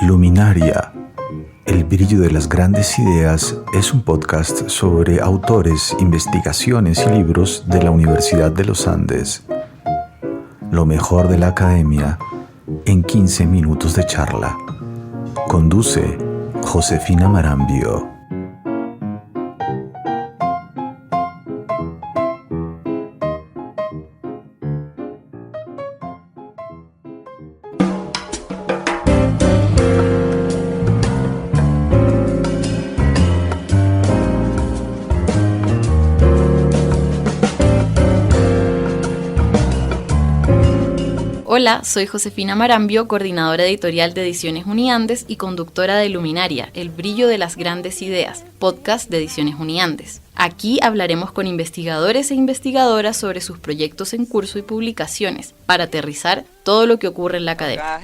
Luminaria, el brillo de las grandes ideas es un podcast sobre autores, investigaciones y libros de la Universidad de los Andes. Lo mejor de la academia en 15 minutos de charla. Conduce Josefina Marambio. Hola, soy Josefina Marambio, coordinadora editorial de Ediciones Uniandes y conductora de Luminaria, el brillo de las grandes ideas, podcast de Ediciones Uniandes. Aquí hablaremos con investigadores e investigadoras sobre sus proyectos en curso y publicaciones, para aterrizar todo lo que ocurre en la academia.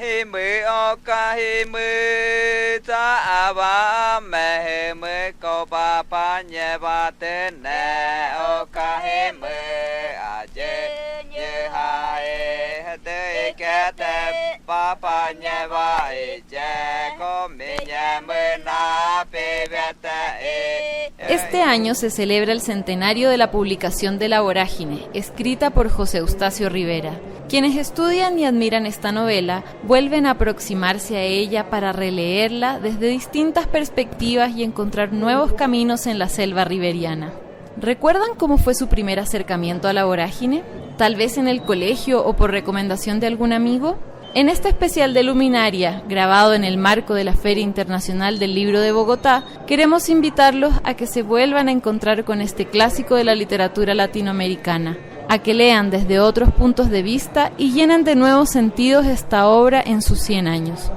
Este año se celebra el centenario de la publicación de La Vorágine, escrita por José Eustacio Rivera. Quienes estudian y admiran esta novela vuelven a aproximarse a ella para releerla desde distintas perspectivas y encontrar nuevos caminos en la selva riveriana. ¿Recuerdan cómo fue su primer acercamiento a La Vorágine? ¿Tal vez en el colegio o por recomendación de algún amigo? En este especial de Luminaria, grabado en el marco de la Feria Internacional del Libro de Bogotá, queremos invitarlos a que se vuelvan a encontrar con este clásico de la literatura latinoamericana, a que lean desde otros puntos de vista y llenen de nuevos sentidos esta obra en sus 100 años.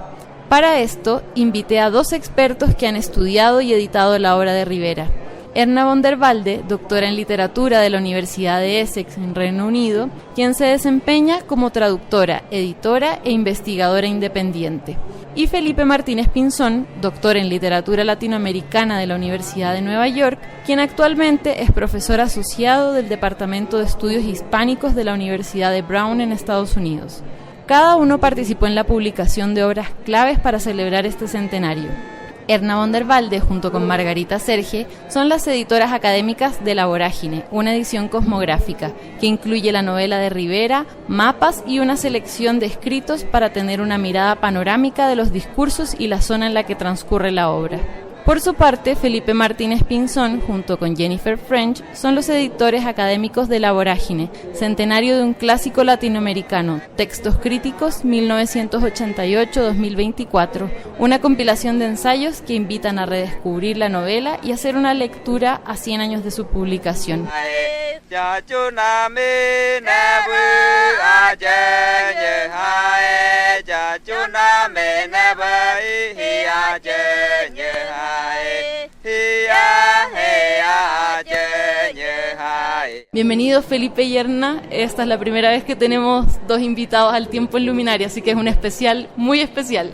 Para esto, invité a dos expertos que han estudiado y editado la obra de Rivera. Erna von der Walde, doctora en literatura de la Universidad de Essex en Reino Unido, quien se desempeña como traductora, editora e investigadora independiente. Y Felipe Martínez Pinzón, doctor en literatura latinoamericana de la Universidad de Nueva York, quien actualmente es profesor asociado del Departamento de Estudios Hispánicos de la Universidad de Brown en Estados Unidos. Cada uno participó en la publicación de obras claves para celebrar este centenario. Erna von der Walde, junto con Margarita Serge, son las editoras académicas de La Vorágine, una edición cosmográfica que incluye la novela de Rivera, mapas y una selección de escritos para tener una mirada panorámica de los discursos y la zona en la que transcurre la obra. Por su parte, Felipe Martínez Pinzón, junto con Jennifer French, son los editores académicos de La Vorágine, centenario de un clásico latinoamericano, Textos Críticos 1988-2024, una compilación de ensayos que invitan a redescubrir la novela y hacer una lectura a 100 años de su publicación. Bienvenidos Felipe y Erna, esta es la primera vez que tenemos dos invitados al tiempo en Luminaria, así que es un especial, muy especial.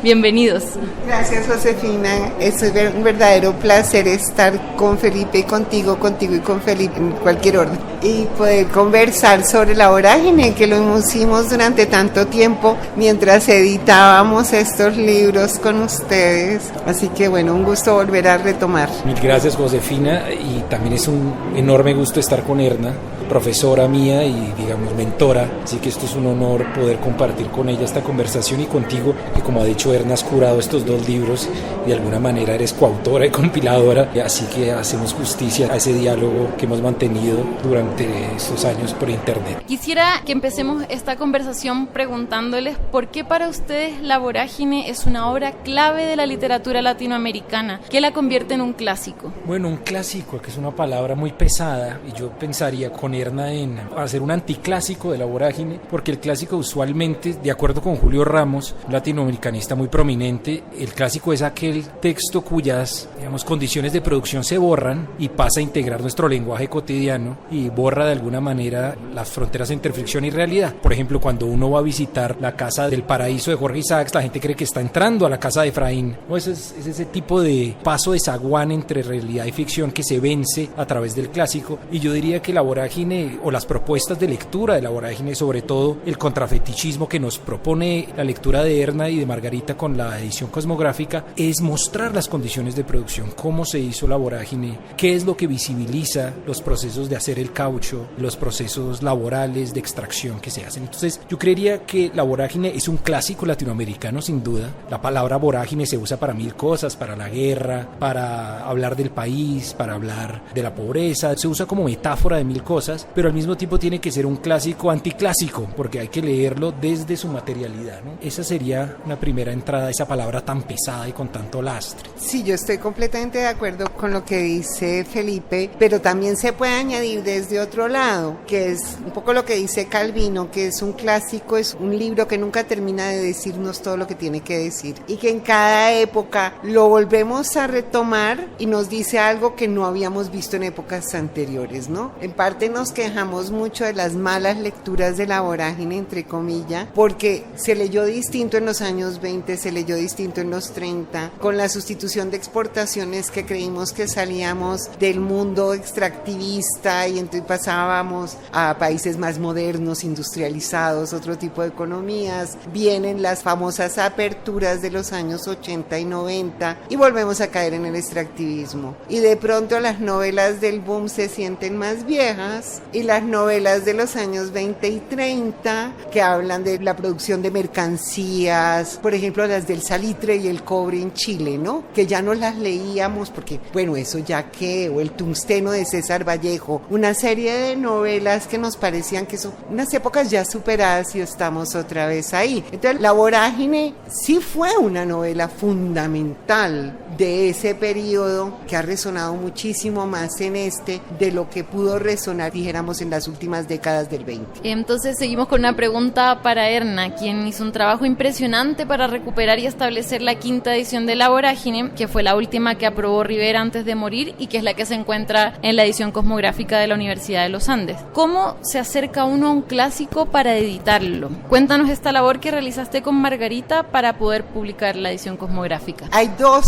Bienvenidos. Gracias Josefina, es un verdadero placer estar con Felipe y contigo y con Felipe en cualquier orden. Y poder conversar sobre La Vorágine, que lo hicimos durante tanto tiempo mientras editábamos estos libros con ustedes. Así que bueno, un gusto volver a retomar. Mil gracias Josefina, y también es un enorme gusto estar con Erna, profesora mía y digamos mentora, así que esto es un honor poder compartir con ella esta conversación y contigo, que como ha dicho Erna, has curado estos dos libros y de alguna manera eres coautora y compiladora, así que hacemos justicia a ese diálogo que hemos mantenido durante estos años por internet. Quisiera que empecemos esta conversación preguntándoles por qué para ustedes La Vorágine es una obra clave de la literatura latinoamericana, que la convierte en un clásico. Bueno, un clásico, que es una palabra muy pesada, y yo pensaría con Erna en hacer un anticlásico de La Vorágine, porque el clásico usualmente, de acuerdo con Julio Ramos, un latinoamericanista muy prominente, el clásico es aquel texto cuyas, digamos, condiciones de producción se borran y pasa a integrar nuestro lenguaje cotidiano y borra de alguna manera las fronteras entre ficción y realidad. Por ejemplo, cuando uno va a visitar la Casa del Paraíso de Jorge Isaacs, la gente cree que está entrando a la casa de Efraín. ¿No? Es ese tipo de paso de zaguán entre realidad y ficción que se vence a través del clásico, y yo diría que La Vorágine vorágine o las propuestas de lectura de la vorágine, sobre todo el contrafetichismo que nos propone la lectura de Erna y de Margarita con la edición cosmográfica, es mostrar las condiciones de producción, cómo se hizo la vorágine, qué es lo que visibiliza los procesos de hacer el caucho, los procesos laborales de extracción que se hacen. Entonces yo creería que la vorágine es un clásico latinoamericano sin duda. La palabra vorágine se usa para mil cosas, para la guerra, para hablar del país, para hablar de la pobreza, se usa como metáfora de mil cosas, pero al mismo tiempo tiene que ser un clásico anticlásico, porque hay que leerlo desde su materialidad, ¿no? Esa sería una primera entrada, esa palabra tan pesada y con tanto lastre. Sí, yo estoy completamente de acuerdo con lo que dice Felipe, pero también se puede añadir desde otro lado, que es un poco lo que dice Calvino, que es un clásico, es un libro que nunca termina de decirnos todo lo que tiene que decir y que en cada época lo volvemos a retomar y nos dice algo que no habíamos visto en épocas anteriores, ¿no? En parte nos quejamos mucho de las malas lecturas de la vorágine, entre comillas, porque se leyó distinto en los años 20, se leyó distinto en los 30, con la sustitución de exportaciones que creímos que salíamos del mundo extractivista y entonces pasábamos a países más modernos, industrializados, otro tipo de economías. Vienen las famosas aperturas de los años 80 y 90 y volvemos a caer en el extractivismo. Y de pronto las novelas del boom se sienten más viejas y las novelas de los años 20 y 30 que hablan de la producción de mercancías, por ejemplo las del salitre y el cobre en Chile, ¿no? Que ya no las leíamos porque, bueno, eso ya que, o el tungsteno de César Vallejo, una serie de novelas que nos parecían que son unas épocas ya superadas y estamos otra vez ahí. Entonces La vorágine sí fue una novela fundamental de ese periodo que ha resonado muchísimo más en de lo que pudo resonar, dijéramos, en las últimas décadas del 20. Entonces seguimos con una pregunta para Erna, quien hizo un trabajo impresionante para recuperar y establecer la quinta edición de La Vorágine, que fue la última que aprobó Rivera antes de morir y que es la que se encuentra en la edición cosmográfica de la Universidad de los Andes. ¿Cómo se acerca uno a un clásico para editarlo? Cuéntanos esta labor que realizaste con Margarita para poder publicar la edición cosmográfica. Hay dos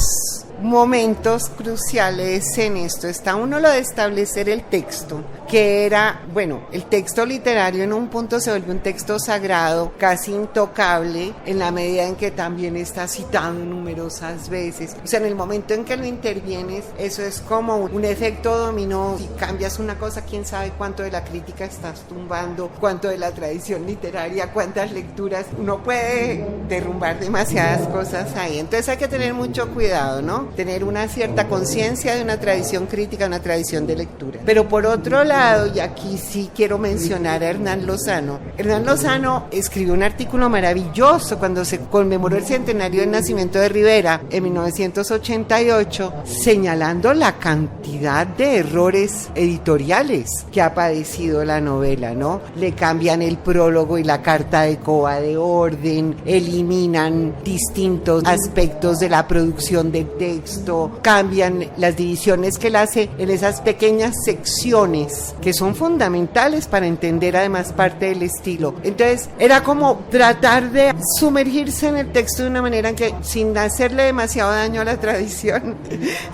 momentos cruciales en esto. Está uno, lo de establecer el texto, que era, bueno, el texto literario en un punto se vuelve un texto sagrado, casi intocable, en la medida en que también está citado numerosas veces. O sea, en el momento en que lo intervienes, eso es como un efecto dominó. Si cambias una cosa, quién sabe cuánto de la crítica estás tumbando, cuánto de la tradición literaria, cuántas lecturas. Uno puede derrumbar demasiadas cosas ahí. Entonces hay que tener mucho cuidado, ¿no? Tener una cierta conciencia de una tradición crítica, una tradición de lectura. Pero por otro lado, y aquí sí quiero mencionar a Hernán Lozano. Hernán Lozano escribió un artículo maravilloso cuando se conmemoró el centenario del nacimiento de Rivera en 1988, señalando la cantidad de errores editoriales que ha padecido la novela, ¿no? Le cambian el prólogo y la carta de coba de orden, eliminan distintos aspectos de la producción del texto, cambian las divisiones que él hace en esas pequeñas secciones que son fundamentales para entender además parte del estilo. Entonces era como tratar de sumergirse en el texto de una manera en que sin hacerle demasiado daño a la tradición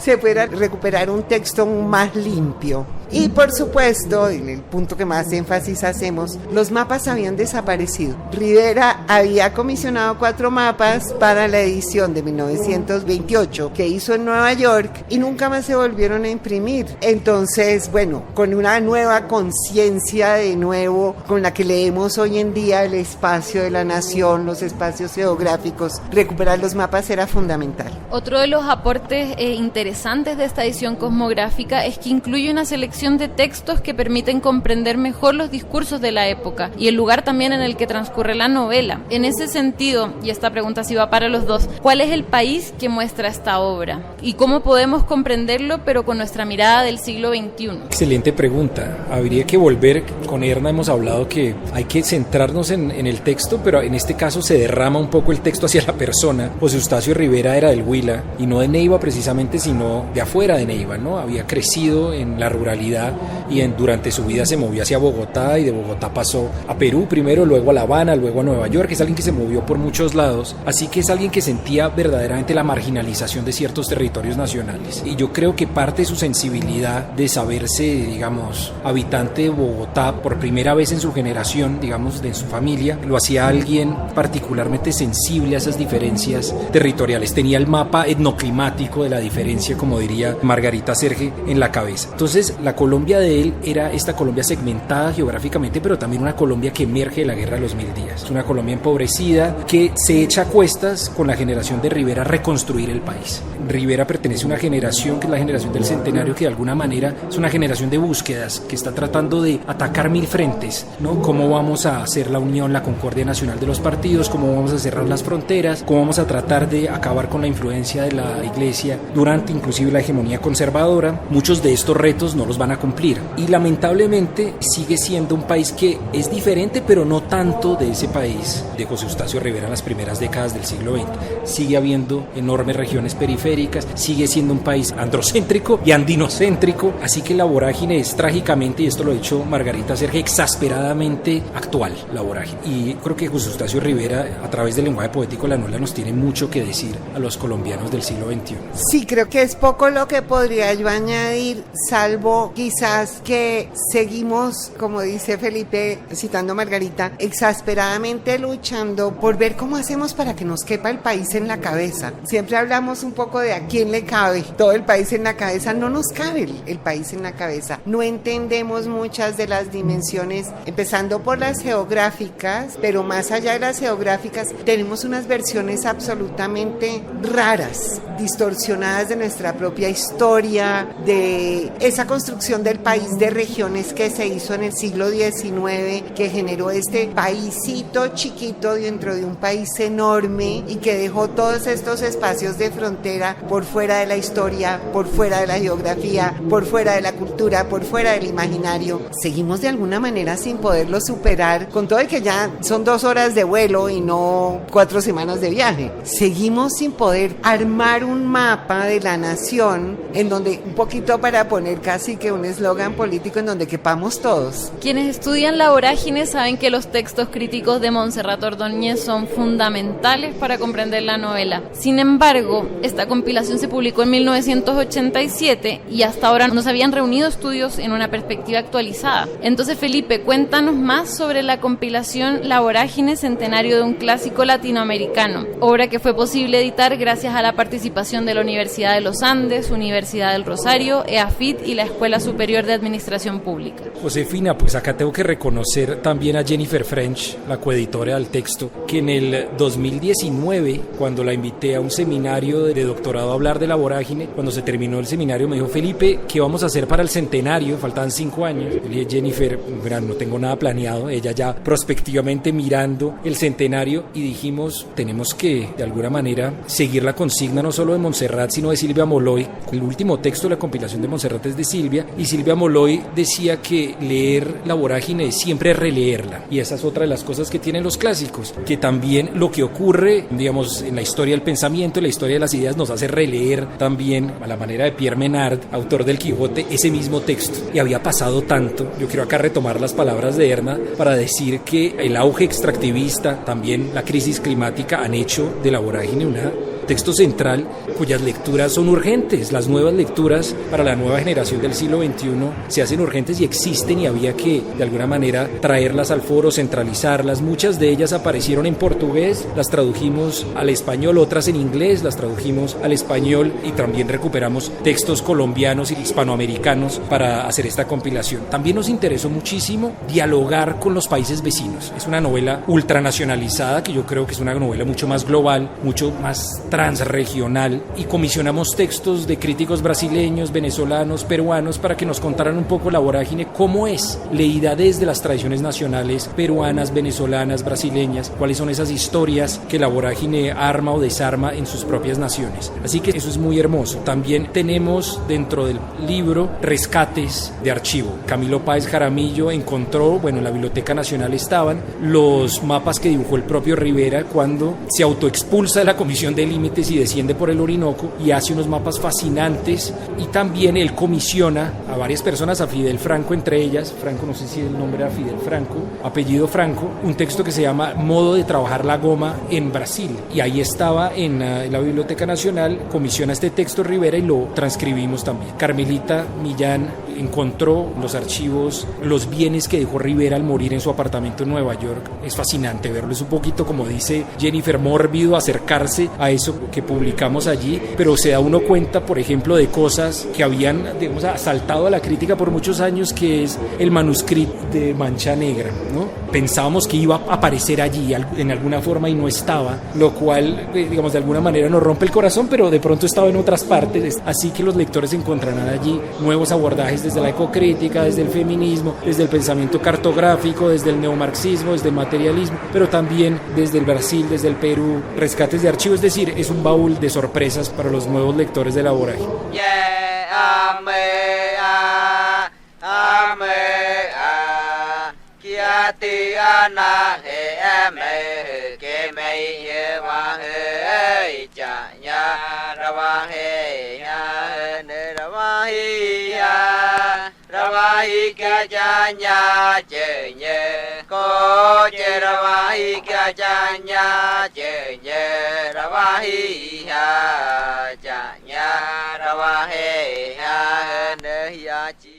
se pudiera recuperar un texto más limpio. Y por supuesto, en el punto que más énfasis hacemos, los mapas habían desaparecido. Rivera había comisionado 4 mapas para la edición de 1928 que hizo en Nueva York y nunca más se volvieron a imprimir. Entonces, bueno, con una nueva conciencia de nuevo con la que leemos hoy en día el espacio de la nación, los espacios geográficos, recuperar los mapas era fundamental. Otro de los aportes interesantes de esta edición cosmográfica es que incluye una selección de textos que permiten comprender mejor los discursos de la época y el lugar también en el que transcurre la novela. En ese sentido, y esta pregunta sí va para los dos, ¿cuál es el país que muestra esta obra? ¿Y cómo podemos comprenderlo pero con nuestra mirada del siglo XXI? Excelente pregunta. Habría que volver, con Erna hemos hablado que hay que centrarnos en el texto, pero en este caso se derrama un poco el texto hacia la persona. José Eustacio Rivera era del Huila Huila, y no de Neiva precisamente, sino de afuera de Neiva, ¿no? Había crecido en la ruralidad y durante su vida se movió hacia Bogotá, y de Bogotá pasó a Perú primero, luego a La Habana, luego a Nueva York. Es alguien que se movió por muchos lados, así que es alguien que sentía verdaderamente la marginalización de ciertos territorios nacionales, y yo creo que parte de su sensibilidad de saberse, digamos, habitante de Bogotá por primera vez en su generación, digamos, de su familia, lo hacía alguien particularmente sensible a esas diferencias territoriales. Tenía el mapa etnoclimático de la diferencia, como diría Margarita Serge, en la cabeza. Entonces, la Colombia de él era esta Colombia segmentada geográficamente, pero también una Colombia que emerge de la Guerra de los 1000 días. Es una Colombia empobrecida que se echa a cuestas con la generación de Rivera a reconstruir el país. Rivera pertenece a una generación que es la generación del centenario, que de alguna manera es una generación de búsquedas, que está tratando de atacar 1000 frentes, ¿no? Cómo vamos a hacer la unión, la concordia nacional de los partidos, cómo vamos a cerrar las fronteras, cómo vamos a tratar de acabar con la influencia de la iglesia durante inclusive la hegemonía conservadora. Muchos de estos retos no los van a cumplir, y lamentablemente sigue siendo un país que es diferente, pero no tanto de ese país de José Eustacio Rivera en las primeras décadas del siglo XX. Sigue habiendo enormes regiones periféricas, sigue siendo un país androcéntrico y andinocéntrico, así que la vorágine es trágicamente, y esto lo ha dicho Margarita Serge, exasperadamente actual, la vorágine. Y creo que José Eustacio Rivera, a través del lenguaje poético de la novela, nos tiene mucho que decir a los colombianos del siglo XXI. Sí, creo que es poco lo que podría yo añadir, salvo quizás que seguimos, como dice Felipe, citando a Margarita, exasperadamente luchando por ver cómo hacemos para que nos quepa el país en la cabeza. Siempre hablamos un poco de a quién le cabe todo el país en la cabeza. No nos cabe el país en la cabeza. No entendemos muchas de las dimensiones, empezando por las geográficas, pero más allá de las geográficas, tenemos unas versiones absolutamente raras, distorsionadas de nuestra propia historia, de esa construcción del país de regiones que se hizo en el siglo XIX, que generó este paísito chiquito dentro de un país enorme y que dejó todos estos espacios de frontera por fuera de la historia, por fuera de la geografía, por fuera de la cultura, por fuera del imaginario. Seguimos de alguna manera sin poderlo superar, con todo el que ya son 2 horas de vuelo y no 4 semanas de viaje. Seguimos sin poder armar un mapa de la nación en donde, un poquito para poner casi que un eslogan político, en donde quepamos todos. Quienes estudian la vorágine saben que los textos críticos de Montserrat Ordóñez son fundamentales para comprender la novela. Sin embargo, esta compilación se publicó en 1987 y hasta ahora no se habían reunido estudios en una perspectiva actualizada. Entonces, Felipe, cuéntanos más sobre la compilación La vorágine, centenario de un clásico latinoamericano, obra que fue posible editar gracias a la participación de la Universidad de los Andes, Universidad del Rosario, EAFIT y la Escuela Superior de Administración Pública. Josefina, pues acá tengo que reconocer también a Jennifer French, la coeditora del texto, que en el 2019, cuando la invité a un seminario de doctorado a hablar de la vorágine, cuando se terminó el seminario me dijo: Felipe, ¿qué vamos a hacer para el centenario? Faltan 5 años. Le dije: Jennifer, mira, no tengo nada planeado. Ella ya prospectivamente mirando el centenario, y dijimos, tenemos que de alguna manera seguir la consigna no solo de Montserrat, sino de Silvia Molloy. El último texto de la compilación de Montserrat es de Silvia, y Silvia Molloy decía que leer la vorágine es siempre releerla, y esa es otra de las cosas que tienen los clásicos, que también lo que ocurre, digamos, en la historia del pensamiento, en la historia de las ideas, nos hace releer también, a la manera de Pierre Menard, autor del Quijote, ese mismo texto. Y había pasado tanto. Yo quiero acá retomar las palabras de Erna para decir que el auge extractivista, también la crisis climática, han hecho de la vorágine una texto central cuyas lecturas son urgentes. Las nuevas lecturas para la nueva generación del siglo XXI se hacen urgentes y existen, y había que de alguna manera traerlas al foro, centralizarlas. Muchas de ellas aparecieron en portugués, las tradujimos al español, otras en inglés, las tradujimos al español, y también recuperamos textos colombianos y hispanoamericanos para hacer esta compilación. También nos interesó muchísimo dialogar con los países vecinos. Es una novela ultranacionalizada, que yo creo que es una novela mucho más global, mucho más transregional, y comisionamos textos de críticos brasileños, venezolanos, peruanos, para que nos contaran un poco la vorágine, cómo es leída desde las tradiciones nacionales peruanas, venezolanas, brasileñas, cuáles son esas historias que la vorágine arma o desarma en sus propias naciones. Así que eso es muy hermoso. También tenemos dentro del libro rescates de archivo. Camilo Páez Jaramillo encontró, en la Biblioteca Nacional estaban los mapas que dibujó el propio Rivera cuando se autoexpulsa de la Comisión de Límites y desciende por el Orinoco. Orinoco y hace unos mapas fascinantes, y también él comisiona a varias personas, a Fidel Franco entre ellas, Franco, no sé si el nombre era Fidel Franco, apellido Franco, un texto que se llama Modo de trabajar la goma en Brasil, y ahí estaba en la Biblioteca Nacional, comisiona este texto Rivera y lo transcribimos también. Carmelita Millán encontró los archivos, los bienes que dejó Rivera al morir en su apartamento en Nueva York. Es fascinante verlo, es un poquito, como dice Jennifer, mórbido acercarse a eso que publicamos allí, pero se da uno cuenta, por ejemplo, de cosas que habían, digamos, asaltado a la crítica por muchos años, que es el manuscrito de Mancha Negra, ¿no? Pensábamos que iba a aparecer allí en alguna forma y no estaba, lo cual, digamos, de alguna manera nos rompe el corazón, pero de pronto estaba en otras partes, así que los lectores encontrarán allí nuevos abordajes desde la ecocrítica, desde el feminismo, desde el pensamiento cartográfico, desde el neomarxismo, desde el materialismo, pero también desde el Brasil, desde el Perú, rescates de archivos, es decir, es un baúl de sorpresas para los nuevos lectores de La Vorágine.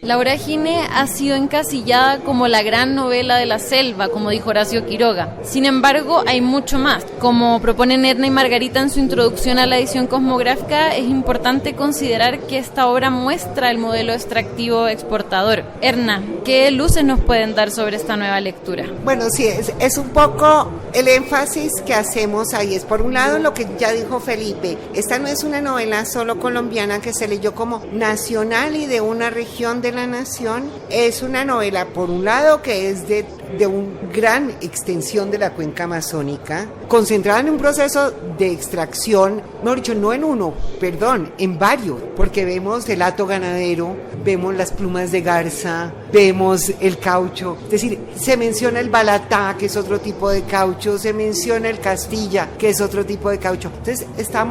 La Vorágine ha sido encasillada como la gran novela de la selva, como dijo Horacio Quiroga. Sin embargo, hay mucho más. Como proponen Erna y Margarita en su introducción a la edición cosmográfica, es importante considerar que esta obra muestra el modelo extractivo exportador. Erna, ¿qué luces nos pueden dar sobre esta nueva lectura? Bueno, sí, es un poco el énfasis que hacemos ahí. Es por un lado lo que ya dijo Felipe, esta no es una novela solo colombiana que se leyó como nacional y de una región de la nación. Es una novela, por un lado, que es de una gran extensión de la cuenca amazónica, concentrada en un proceso de extracción, mejor dicho, no en uno, perdón, en varios, porque vemos el hato ganadero, vemos las plumas de garza, vemos el caucho, es decir, se menciona el balatá, que es otro tipo de caucho, se menciona el castilla, que es otro tipo de caucho. Entonces, está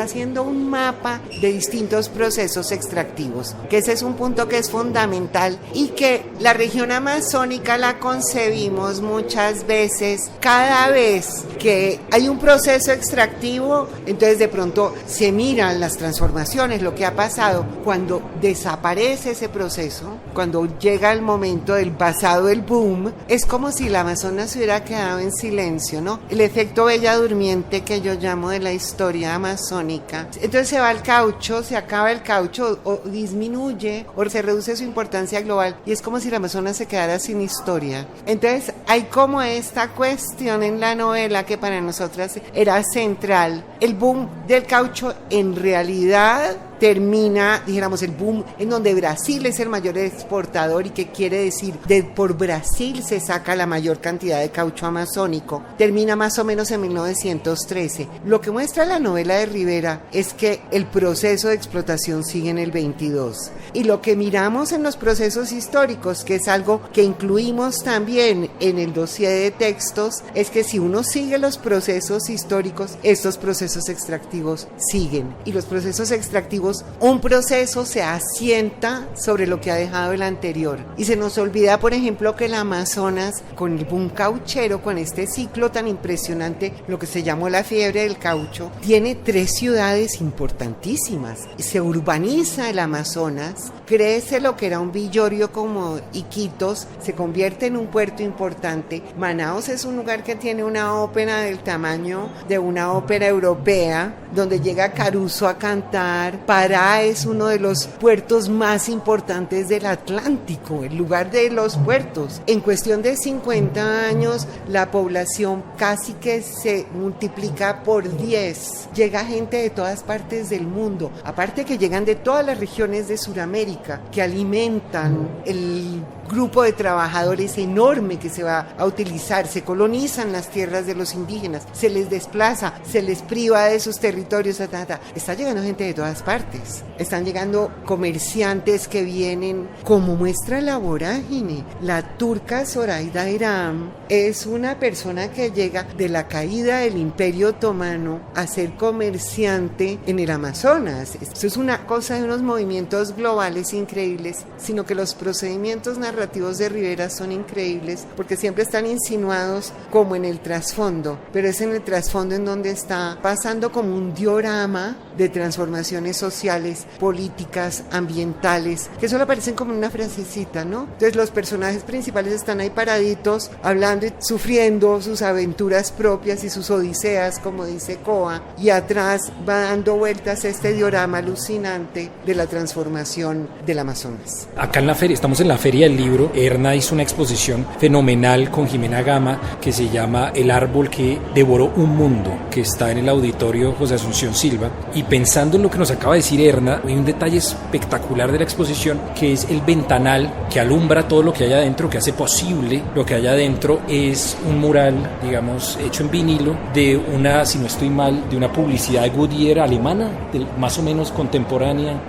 haciendo un mapa de distintos procesos extractivos, que ese es un punto que es fundamental y que la región amazónica la concebimos muchas veces, cada vez que hay un proceso extractivo, entonces de pronto se miran las transformaciones, lo que ha pasado cuando desaparece ese proceso, cuando llega el momento del pasado, el boom, es como si la Amazonas se hubiera quedado en silencio, ¿no? El efecto Bella Durmiente que yo llamo de la historia amazónica. Entonces se va el caucho, se acaba el caucho o disminuye o se reduce su importancia global y es como si la Amazonas se quedara sin historia. Entonces hay como esta cuestión en la novela que para nosotras era central. El boom del caucho en realidad termina, dijéramos, el boom en donde Brasil es el mayor exportador y que quiere decir, por Brasil se saca la mayor cantidad de caucho amazónico, termina más o menos en 1913. Lo que muestra la novela de Rivera es que el proceso de explotación sigue en el 22. Y lo que miramos en los procesos históricos, que es algo que incluimos también en el dossier de textos, es que si uno sigue los procesos históricos, estos procesos extractivos siguen. Y los procesos extractivos, un proceso se asienta sobre lo que ha dejado el anterior. Y se nos olvida, por ejemplo, que el Amazonas, con el boom cauchero, con este ciclo tan impresionante, lo que se llamó la fiebre del caucho, tiene 3 ciudades importantísimas. Se urbaniza el Amazonas, crece lo que era un villorio como Iquitos, se convierte en un puerto importante. Manaos es un lugar que tiene una ópera del tamaño de una ópera europea, donde llega Caruso a cantar. Pará es uno de los puertos más importantes del Atlántico, el lugar de los puertos. En cuestión de 50 años, la población casi que se multiplica por 10. Llega gente de todas partes del mundo, aparte que llegan de todas las regiones de Sudamérica, que alimentan el grupo de trabajadores enorme que se va a utilizar, se colonizan las tierras de los indígenas, se les desplaza, se les priva de sus territorios, está llegando gente de todas partes, están llegando comerciantes que vienen, como muestra la vorágine. La turca Zoraida Iram es una persona que llega de la caída del Imperio Otomano a ser comerciante en el Amazonas. Esto es una cosa de unos movimientos globales increíbles, sino que los procedimientos narrativos de Rivera son increíbles porque siempre están insinuados como en el trasfondo, pero es en el trasfondo en donde está pasando como un diorama de transformaciones sociales, políticas, ambientales, que solo aparecen como una frasecita, ¿no? Entonces los personajes principales están ahí paraditos, hablando y sufriendo sus aventuras propias y sus odiseas, como dice Coa, y atrás va dando vueltas este diorama alucinante de la transformación del Amazonas. Acá en la feria, estamos en la Feria del Libro. Erna hizo una exposición fenomenal con Jimena Gama que se llama El árbol que devoró un mundo, que está en el auditorio José Asunción Silva. Y pensando en lo que nos acaba de decir Erna, hay un detalle espectacular de la exposición que es el ventanal que alumbra todo lo que hay adentro, que hace posible lo que hay adentro. Es un mural, digamos, hecho en vinilo de una, si no estoy mal, de una publicidad de Goodyear alemana, más o menos contemporánea.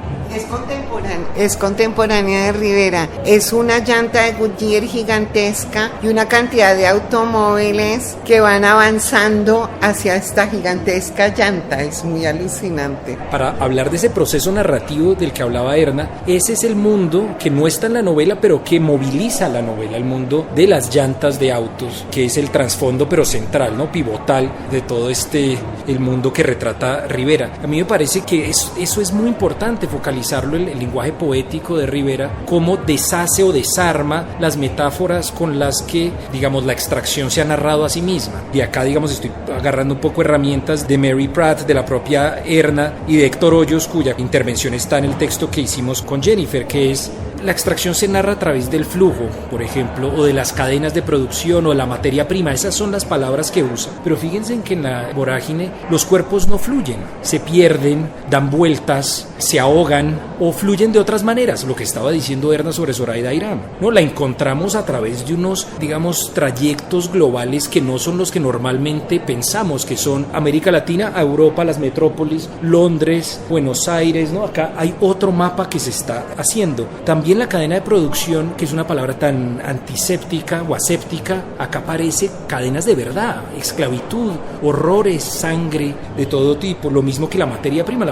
Es contemporánea de Rivera. Es una llanta de Goodyear gigantesca y una cantidad de automóviles que van avanzando hacia esta gigantesca llanta. Es muy alucinante. Para hablar de ese proceso narrativo del que hablaba Erna, ese es el mundo que no está en la novela, pero que moviliza la novela, el mundo de las llantas de autos, que es el trasfondo pero central, ¿no? Pivotal de todo el mundo que retrata Rivera. A mí me parece que eso es muy importante, focalizarlo en el lenguaje poético de Rivera, cómo deshace o desarma las metáforas con las que, digamos, la extracción se ha narrado a sí misma. Y acá, digamos, estoy agarrando un poco herramientas de Mary Pratt, de la propia Erna y de Héctor Hoyos, cuya intervención está en el texto que hicimos con Jennifer, que es: la extracción se narra a través del flujo, por ejemplo, o de las cadenas de producción o de la materia prima. Esas son las palabras que usa. Pero fíjense en que en la vorágine los cuerpos no fluyen, se pierden, dan vueltas, se ahogan o fluyen de otras maneras. Lo que estaba diciendo Erna sobre Zoraida Iram, ¿no? La encontramos a través de unos, digamos, trayectos globales que no son los que normalmente pensamos, que son América Latina a Europa, las metrópolis, Londres, Buenos Aires, ¿no? Acá hay otro mapa que se está haciendo. También la cadena de producción, que es una palabra tan antiséptica o aséptica, acá aparece cadenas de verdad, esclavitud, horrores, sangre de todo tipo. Lo mismo que la materia prima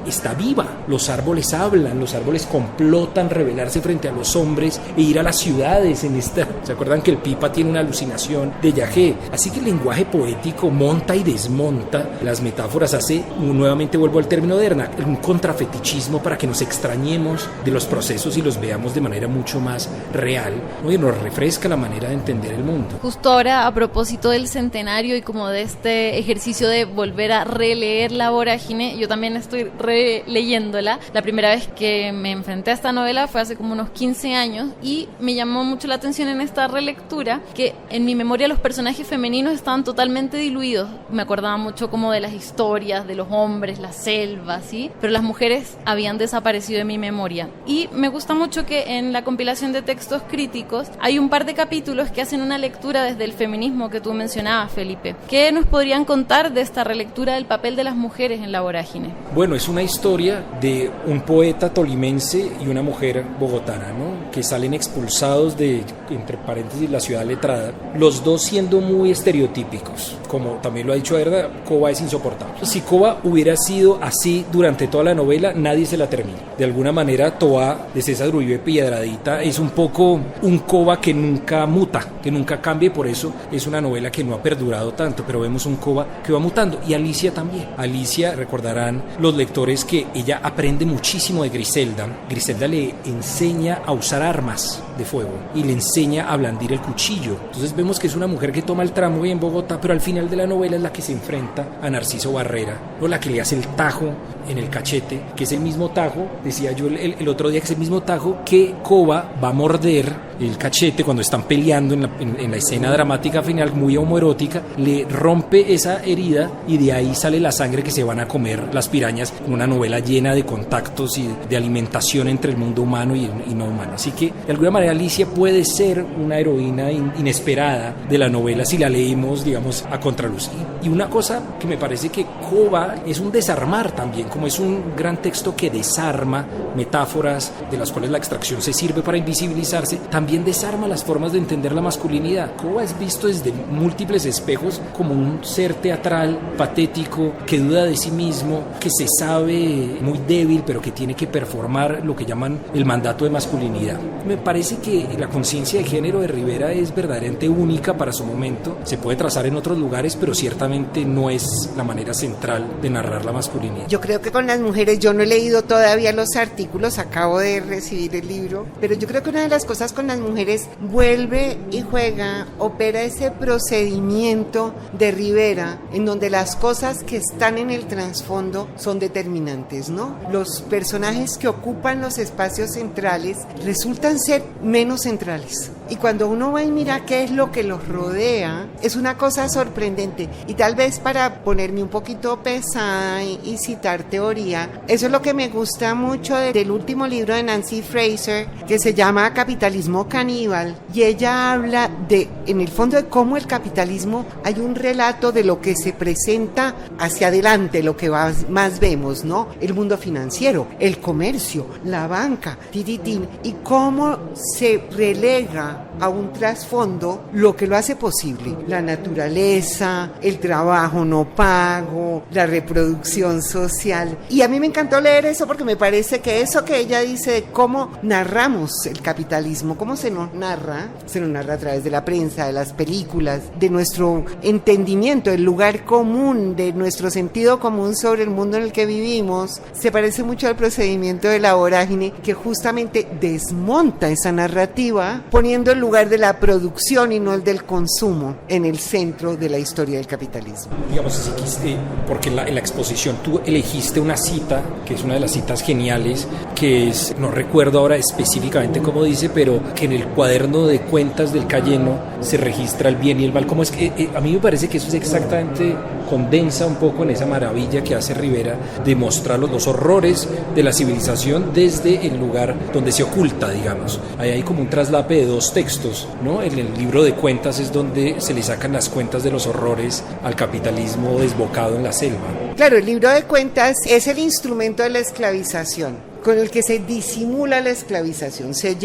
está viva, los árboles hablan, los árboles complotan rebelarse frente a los hombres e ir a las ciudades en esta. ¿Se acuerdan que el Pipa tiene una alucinación de Yagé? Así que el lenguaje poético monta y desmonta las metáforas, hace, nuevamente vuelvo al término de Erna, un contrafetichismo para que nos extrañemos de los procesos y los veamos de manera mucho más real, ¿no? Y nos refresca la manera de entender el mundo. Justo ahora, a propósito del centenario y como de este ejercicio de volver a releer La Vorágine, yo también estoy releyéndola. La primera vez que me enfrenté a esta novela fue hace como unos 15 años y me llamó mucho la atención en esta relectura que en mi memoria los personajes femeninos estaban totalmente diluidos. Me acordaba mucho como de las historias de los hombres, la selva, ¿sí? Pero las mujeres habían desaparecido de mi memoria. Y me gusta mucho que en la compilación de textos críticos hay un par de capítulos que hacen una lectura desde el feminismo que tú mencionabas, Felipe. ¿Qué nos podrían contar de esta relectura del papel de las mujeres en La Vorágine? Bueno, es una historia de un poeta tolimense y una mujer bogotana, ¿no? Que salen expulsados de, entre paréntesis, la ciudad letrada, los dos siendo muy estereotípicos. Como también lo ha dicho Erda, Coba es insoportable. Si Coba hubiera sido así durante toda la novela, nadie se la termina. De alguna manera, Toa de César Uribe Piedradita es un poco un Coba que nunca muta, que nunca cambia, y por eso es una novela que no ha perdurado tanto, pero vemos un Coba que va mutando. Y Alicia también. Alicia, recordarán los lectores que ella aprende muchísimo de Griselda. Griselda le enseña a usar armas de fuego y le enseña a blandir el cuchillo. Entonces vemos que es una mujer que toma el tramway en Bogotá, pero al final de la novela es la que se enfrenta a Narciso Barrera, o la que le hace el tajo en el cachete, que es el mismo tajo, decía yo el otro día, que es el mismo tajo que Coba va a morder el cachete cuando están peleando en la escena dramática final, muy homoerótica, le rompe esa herida y de ahí sale la sangre que se van a comer las pirañas, en una novela llena de contactos y de alimentación entre el mundo humano y no humano. Así que de alguna manera Alicia puede ser una heroína inesperada de la novela si la leemos, digamos, a contraluz. Y una cosa que me parece que Kova es un desarmar también, como es un gran texto que desarma metáforas de las cuales la extracción se sirve para invisibilizarse, también desarma las formas de entender la masculinidad. Kova es visto desde múltiples espejos como un ser teatral, patético, que duda de sí mismo, que se sabe muy débil, pero que tiene que performar lo que llaman el mandato de masculinidad. Me parece que la conciencia de género de Rivera es verdaderamente única para su momento. Se puede trazar en otros lugares, pero ciertamente no es la manera central de narrar la masculinidad. Yo creo que con las mujeres, yo no he leído todavía los artículos, acabo de recibir el libro, pero yo creo que una de las cosas con las mujeres vuelve y juega, opera ese procedimiento de Rivera, en donde las cosas que están en el trasfondo son determinantes, ¿no? Los personajes que ocupan los espacios centrales resultan ser menos centrales. Y cuando uno va y mira qué es lo que los rodea, es una cosa sorprendente. Y tal vez para ponerme un poquito pesada y citar teoría, eso es lo que me gusta mucho del último libro de Nancy Fraser, que se llama Capitalismo Caníbal. Y ella habla de, en el fondo, de cómo el capitalismo, hay un relato de lo que se presenta hacia adelante, lo que más vemos, ¿no? El mundo financiero, el comercio, la banca, y cómo se relega a un trasfondo lo que lo hace posible: la naturaleza, el trabajo no pago, la reproducción social. Y a mí me encantó leer eso porque me parece que eso que ella dice de cómo narramos el capitalismo, cómo se nos narra a través de la prensa, de las películas, de nuestro entendimiento, del lugar común, de nuestro sentido común sobre el mundo en el que vivimos, se parece mucho al procedimiento de La Vorágine, que justamente desmonta esa narrativa poniendo el lugar de la producción y no el del consumo en el centro de la historia del capitalismo. Digamos, si quiste, porque en la exposición tú elegiste una cita, que es una de las citas geniales, que es, no recuerdo ahora específicamente cómo dice, pero que en el cuaderno de cuentas del Cayeno se registra el bien y el mal. Como es que a mí me parece que eso es exactamente, condensa un poco en esa maravilla que hace Rivera de mostrar los horrores de la civilización desde el lugar donde se oculta, digamos. Ahí hay como un traslape de dos textos, ¿no? En el libro de cuentas es donde se le sacan las cuentas de los horrores al capitalismo desbocado en la selva. Claro, el libro de cuentas es el instrumento de la esclavización, con el que se disimula la esclavización. Se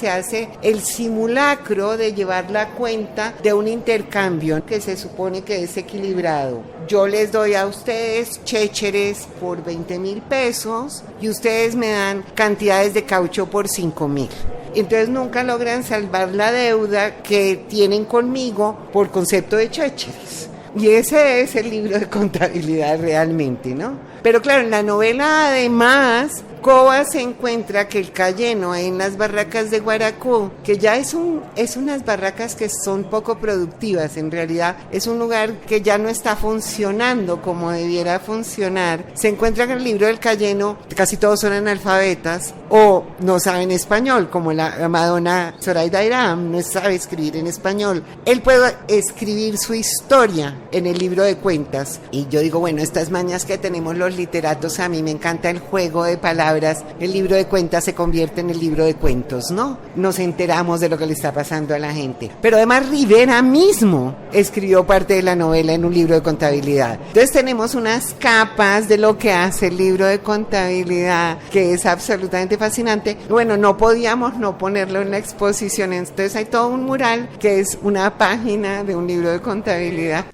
hace el simulacro de llevar la cuenta de un intercambio que se supone que es equilibrado. Yo les doy a ustedes chécheres por 20,000 pesos y ustedes me dan cantidades de caucho por 5,000. Entonces nunca logran salvar la deuda que tienen conmigo por concepto de chécheres. Y ese es el libro de contabilidad realmente, ¿no? Pero claro, en la novela además, Kova se encuentra que el Cayeno en las barracas de Guaracú, que ya es unas barracas que son poco productivas, en realidad es un lugar que ya no está funcionando como debiera funcionar. Se encuentra que en el libro del Cayeno casi todos son analfabetas o no saben español, como la Madonna Zoraida Iram no sabe escribir en español. Él puede escribir su historia en el libro de cuentas. Y yo digo, bueno, estas mañas que tenemos los literatos, a mí me encanta el juego de palabras. El libro de cuentas se convierte en el libro de cuentos, ¿no? Nos enteramos de lo que le está pasando a la gente. Pero además Rivera mismo escribió parte de la novela en un libro de contabilidad. Entonces tenemos unas capas de lo que hace el libro de contabilidad, que es absolutamente fascinante. Bueno, no podíamos no ponerlo en la exposición, entonces hay todo un mural que es una página de un libro de contabilidad.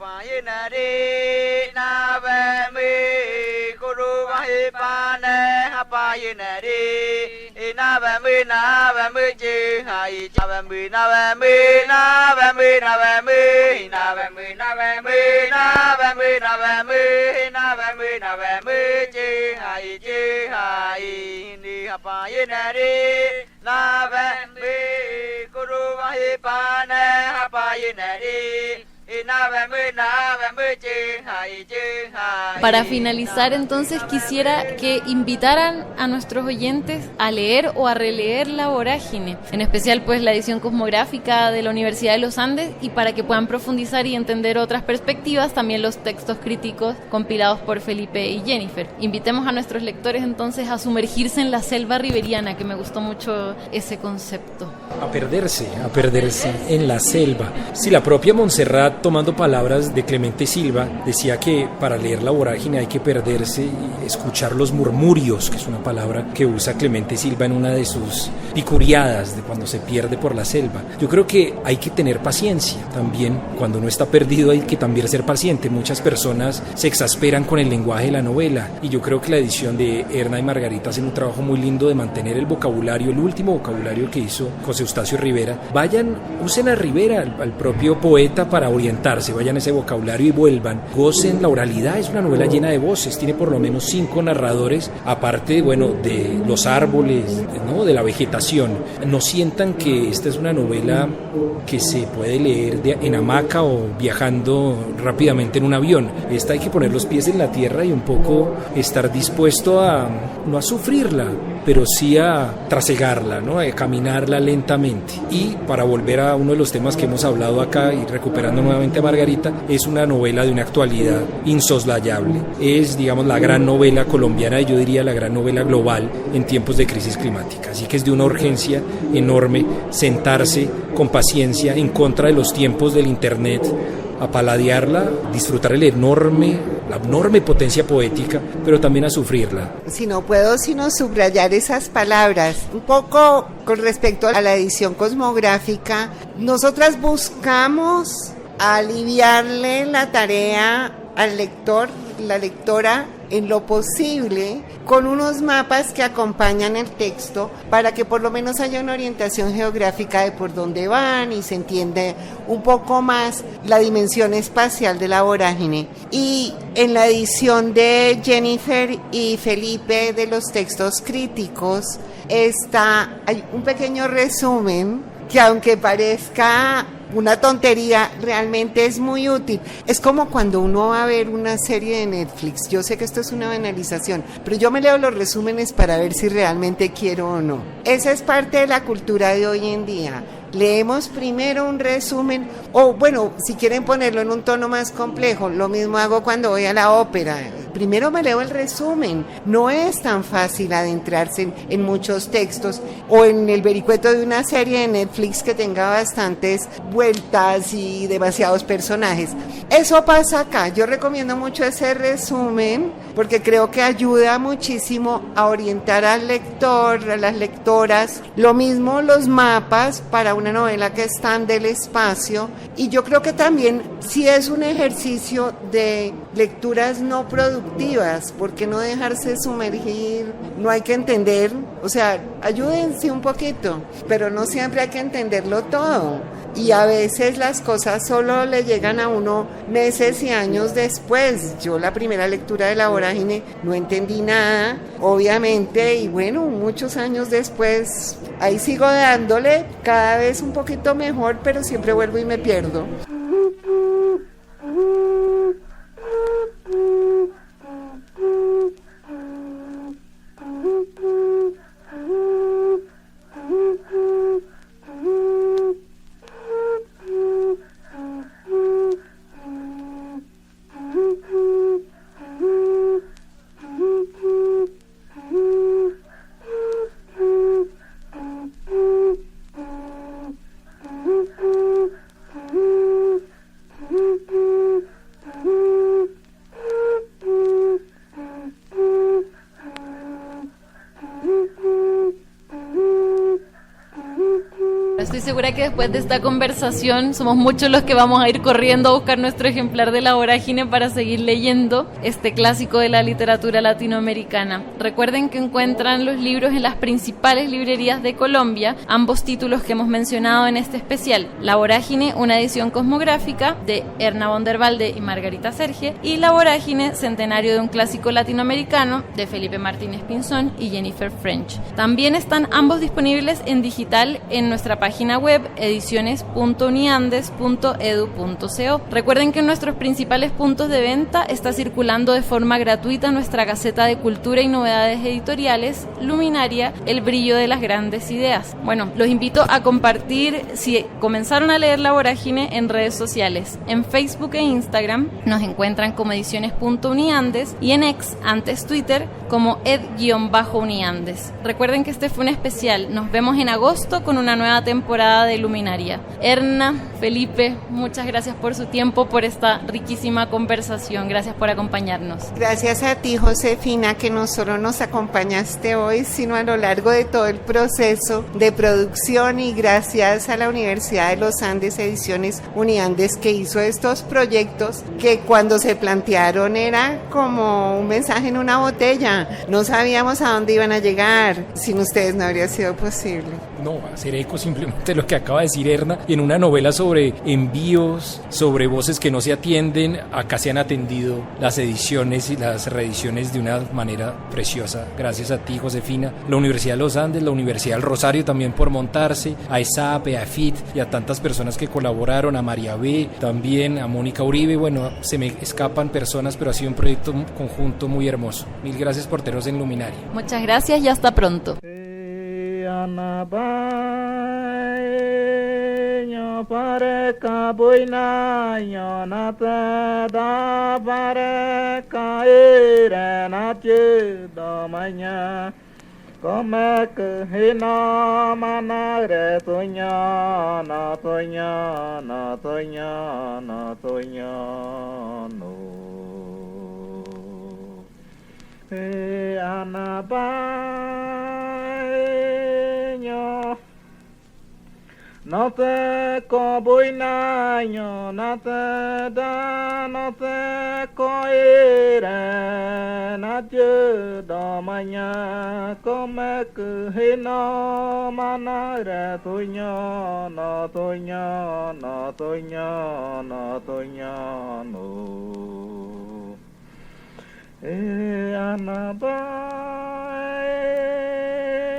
Para finalizar, entonces, quisiera que invitaran a nuestros oyentes a leer o a releer La Vorágine, en especial pues la edición cosmográfica de la Universidad de los Andes, y para que puedan profundizar y entender otras perspectivas, también los textos críticos compilados por Felipe y Jennifer. Invitemos a nuestros lectores entonces a sumergirse en la selva riberiana, que me gustó mucho ese concepto. A perderse en la selva. Sí, la propia Montserrat, tomando palabras de Clemente Silva, decía que para leer La Vorágine hay que perderse y escuchar los murmurios, que es una palabra que usa Clemente Silva en una de sus picuriadas de cuando se pierde por la selva. Yo creo que hay que tener paciencia también. Cuando uno está perdido hay que también ser paciente. Muchas personas se exasperan con el lenguaje de la novela, y yo creo que la edición de Erna y Margarita hacen un trabajo muy lindo de mantener el vocabulario, el último vocabulario que hizo José Eustacio Rivera. Usen a Rivera, al propio poeta, para orientarse, vayan a ese vocabulario y vuelvan, gocen la oralidad. Es una novela llena de voces, tiene por lo menos 5 narradores, aparte, de los árboles, ¿no?, de la vegetación. No sientan que esta es una novela que se puede leer en hamaca o viajando rápidamente en un avión. Esta hay que poner los pies en la tierra y un poco estar dispuesto no a sufrirla, pero sí a trasegarla, ¿no?, a caminarla lentamente. Y para volver a uno de los temas que hemos hablado acá y recuperando nuevamente a Margarita, es una novela de una actualidad insoslayable. Es, digamos, la gran novela colombiana, y yo diría la gran novela global en tiempos de crisis climática. Así que es de una urgencia enorme sentarse con paciencia en contra de los tiempos del internet, a paladearla, disfrutar la enorme potencia poética, pero también a sufrirla. Si no puedo sino subrayar esas palabras. Un poco con respecto a la edición cosmográfica, nosotras buscamos aliviarle la tarea al lector, la lectora, en lo posible, con unos mapas que acompañan el texto, para que por lo menos haya una orientación geográfica de por dónde van y se entiende un poco más la dimensión espacial de La Vorágine. Y en la edición de Jennifer y Felipe de los textos críticos hay un pequeño resumen que, aunque parezca una tontería, realmente es muy útil. Es como cuando uno va a ver una serie de Netflix. Yo sé que esto es una banalización, pero yo me leo los resúmenes para ver si realmente quiero o no. Esa es parte de la cultura de hoy en día. Leemos primero un resumen, o bueno, si quieren ponerlo en un tono más complejo, lo mismo hago cuando voy a la ópera. Primero me leo el resumen. No es tan fácil adentrarse en muchos textos, o en el vericueto de una serie de Netflix que tenga bastantes vueltas y demasiados personajes. Eso pasa acá. Yo recomiendo mucho ese resumen porque creo que ayuda muchísimo a orientar al lector, a las lectoras. Lo mismo los mapas para una novela que es tan del espacio, y yo creo que también si es un ejercicio de lecturas no productivas, porque no dejarse sumergir, no hay que entender, o sea, ayúdense un poquito, pero no siempre hay que entenderlo todo, y a veces las cosas solo le llegan a uno meses y años después. Yo la primera lectura de La Vorágine no entendí nada, obviamente, y bueno, muchos años después ahí sigo dándole, cada vez un poquito mejor, pero siempre vuelvo y me pierdo. Estoy segura que después de esta conversación somos muchos los que vamos a ir corriendo a buscar nuestro ejemplar de La Vorágine para seguir leyendo este clásico de la literatura latinoamericana. Recuerden que encuentran los libros en las principales librerías de Colombia, ambos títulos que hemos mencionado en este especial: La Vorágine, una edición cosmográfica de Erna von der Walde y Margarita Serge, y La Vorágine, centenario de un clásico latinoamericano, de Felipe Martínez Pinzón y Jennifer French. También están ambos disponibles en digital en nuestra página página web ediciones.uniandes.edu.co. Recuerden que en nuestros principales puntos de venta está circulando de forma gratuita nuestra Gaceta de Cultura y Novedades Editoriales, Luminaria, El brillo de las grandes ideas. Bueno, los invito a compartir si comenzaron a leer La Vorágine en redes sociales. En Facebook e Instagram nos encuentran como ediciones.uniandes y en X, antes Twitter, como ed_uniandes. Recuerden que este fue un especial. Nos vemos en agosto con una nueva temporada de Luminaria. Erna, Felipe, muchas gracias por su tiempo, por esta riquísima conversación. Gracias por acompañarnos. Gracias a ti, Josefina, que no solo nos acompañaste hoy, sino a lo largo de todo el proceso de producción, y gracias a la Universidad de los Andes, Ediciones Uniandes, que hizo estos proyectos que cuando se plantearon era como un mensaje en una botella. No sabíamos a dónde iban a llegar. Sin ustedes no habría sido posible. No, hacer eco simplemente lo que acaba de decir Erna. Y en una novela sobre envíos, sobre voces que no se atienden, acá se han atendido las ediciones y las reediciones de una manera preciosa. Gracias a ti, Josefina, la Universidad de los Andes, la Universidad del Rosario también por montarse, a ESAP, a FIT y a tantas personas que colaboraron, a María B, también a Mónica Uribe. Bueno, se me escapan personas, pero ha sido un proyecto conjunto muy hermoso. Mil gracias por tenernos en Luminaria. Muchas gracias y hasta pronto. No te cobuinaño, no te da, no te coire, na chư đò mà nhà có mẹ cứ hi no mà na ra tôi nhỏ, nó tôi nhỏ, nó tôi nhỏ, nó tôi nhỏ nụ. Ana bai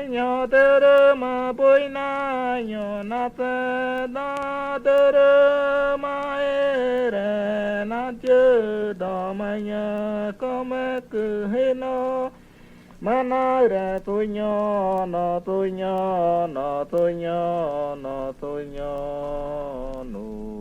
nhỏ tơ rơ mà bôi na nhỏ na tơ na tơ rơ mà re na chư đò mà nhà có mẹ cứ hi no mà na ra tôi nhỏ, nó tôi nhỏ, nó tôi nhỏ, nó tôi nhỏ nụ.